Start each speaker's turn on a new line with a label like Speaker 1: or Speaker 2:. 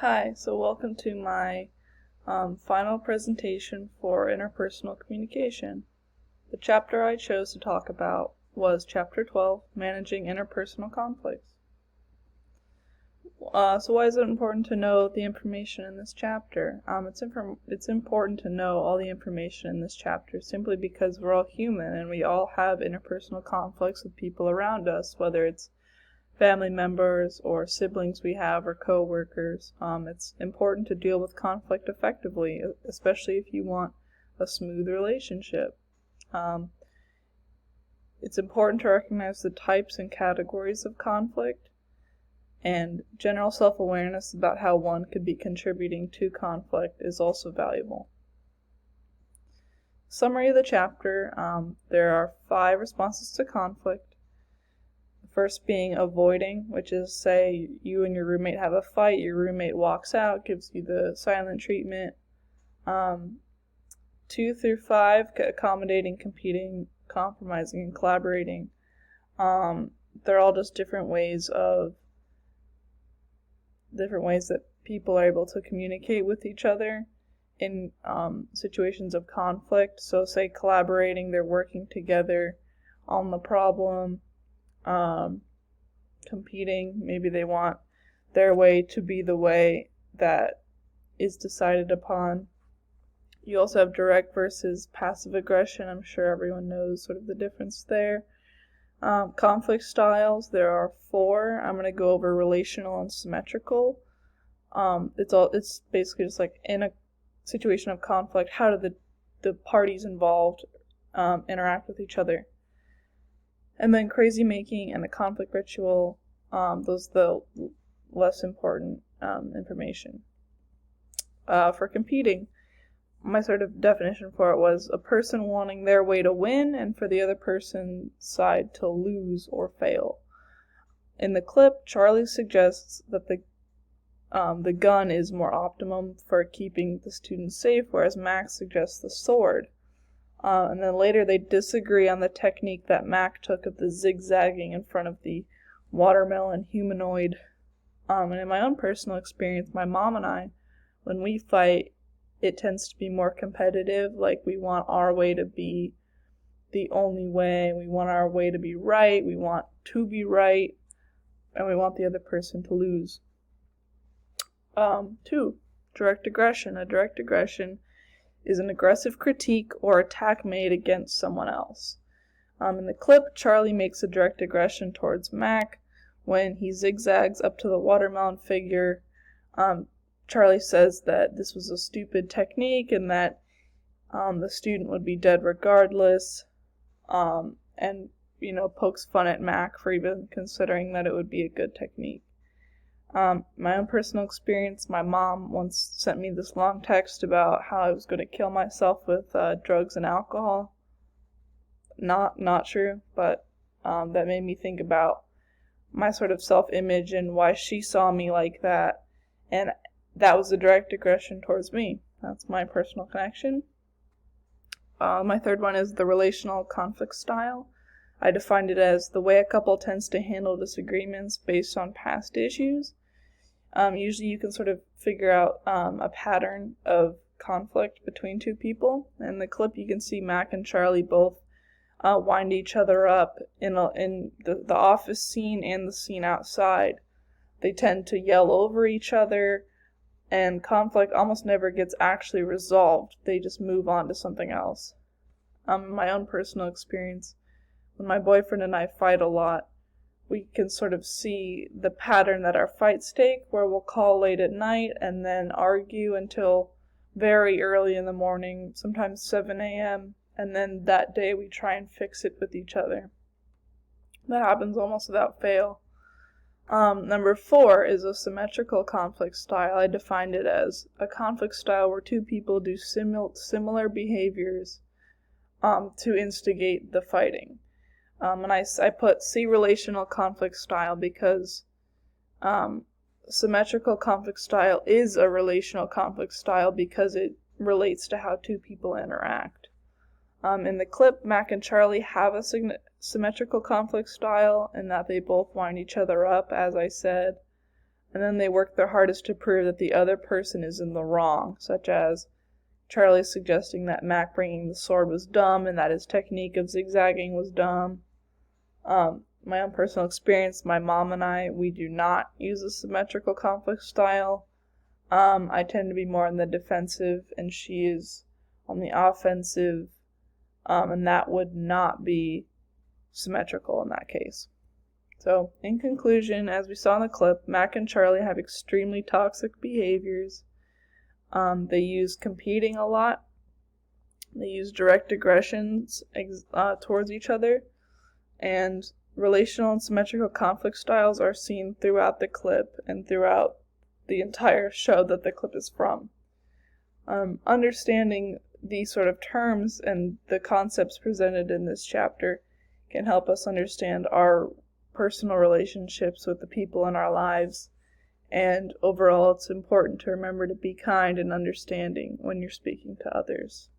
Speaker 1: Hi, so welcome to my final presentation for interpersonal communication. The chapter I chose to talk about was Chapter 12, Managing Interpersonal Conflicts. So why is it important to know the information in this chapter? It's important to know all the information in this chapter simply because we're all human and we all have interpersonal conflicts with people around us, whether it's family members or siblings we have or co-workers. It's important to deal with conflict effectively, especially if you want a smooth relationship. It's important to recognize the types and categories of conflict, and general self-awareness about how one could be contributing to conflict is also valuable. Summary of the chapter, there are 5 responses to conflict. First being avoiding, which is, say, you and your roommate have a fight, your roommate walks out, gives you the silent treatment. 2 through 5, accommodating, competing, compromising, and collaborating. They're all just different ways that people are able to communicate with each other in situations of conflict. So say collaborating, they're working together on the problem. Competing, maybe they want their way to be the way that is decided upon. You also have direct versus passive aggression. I'm sure everyone knows sort of the difference there. Conflict styles, there are 4. I'm going to go over relational and symmetrical. It's basically just like in a situation of conflict, how do the parties involved interact with each other. And then crazy making and the conflict ritual, those are the less important information. For competing, my sort of definition for it was a person wanting their way to win and for the other person's side to lose or fail. In the clip, Charlie suggests that the gun is more optimum for keeping the students safe, whereas Max suggests the sword. And then later they disagree on the technique that Mac took of the zigzagging in front of the watermelon humanoid. And in my own personal experience, my mom and I, when we fight, it tends to be more competitive. Like, we want our way to be the only way. We want our way to be right. We want to be right. And we want the other person to lose. 2, direct aggression. A direct aggression is an aggressive critique or attack made against someone else. In the clip, Charlie makes a direct aggression towards Mac when he zigzags up to the watermelon figure. Charlie says that this was a stupid technique and that the student would be dead regardless, and pokes fun at Mac for even considering that it would be a good technique. My own personal experience, my mom once sent me this long text about how I was going to kill myself with drugs and alcohol. Not true, but that made me think about my sort of self-image and why she saw me like that, and that was a direct aggression towards me. That's my personal connection. My third one is the relational conflict style. I defined it as the way a couple tends to handle disagreements based on past issues. Usually you can sort of figure out a pattern of conflict between 2 people. In the clip you can see Mac and Charlie both wind each other up in the office scene and the scene outside. They tend to yell over each other, and conflict almost never gets actually resolved. They just move on to something else. In my own personal experience, when my boyfriend and I fight a lot, we can sort of see the pattern that our fights take, where we'll call late at night and then argue until very early in the morning, sometimes 7 a.m., and then that day we try and fix it with each other. That happens almost without fail. Number 4 is a symmetrical conflict style. I defined it as a conflict style where 2 people do similar behaviors to instigate the fighting. And I put C, relational conflict style, because symmetrical conflict style is a relational conflict style because it relates to how 2 people interact. In the clip, Mac and Charlie have a symmetrical conflict style in that they both wind each other up, as I said. and then they work their hardest to prove that the other person is in the wrong, such as Charlie suggesting that Mac bringing the sword was dumb and that his technique of zigzagging was dumb. My own personal experience, my mom and I, we do not use a symmetrical conflict style. I tend to be more on the defensive and she is on the offensive, and that would not be symmetrical in that case. So, in conclusion, as we saw in the clip, Mac and Charlie have extremely toxic behaviors. They use competing a lot. They use direct aggressions towards each other. And relational and symmetrical conflict styles are seen throughout the clip and throughout the entire show that the clip is from. Understanding these sort of terms and the concepts presented in this chapter can help us understand our personal relationships with the people in our lives, and overall it's important to remember to be kind and understanding when you're speaking to others.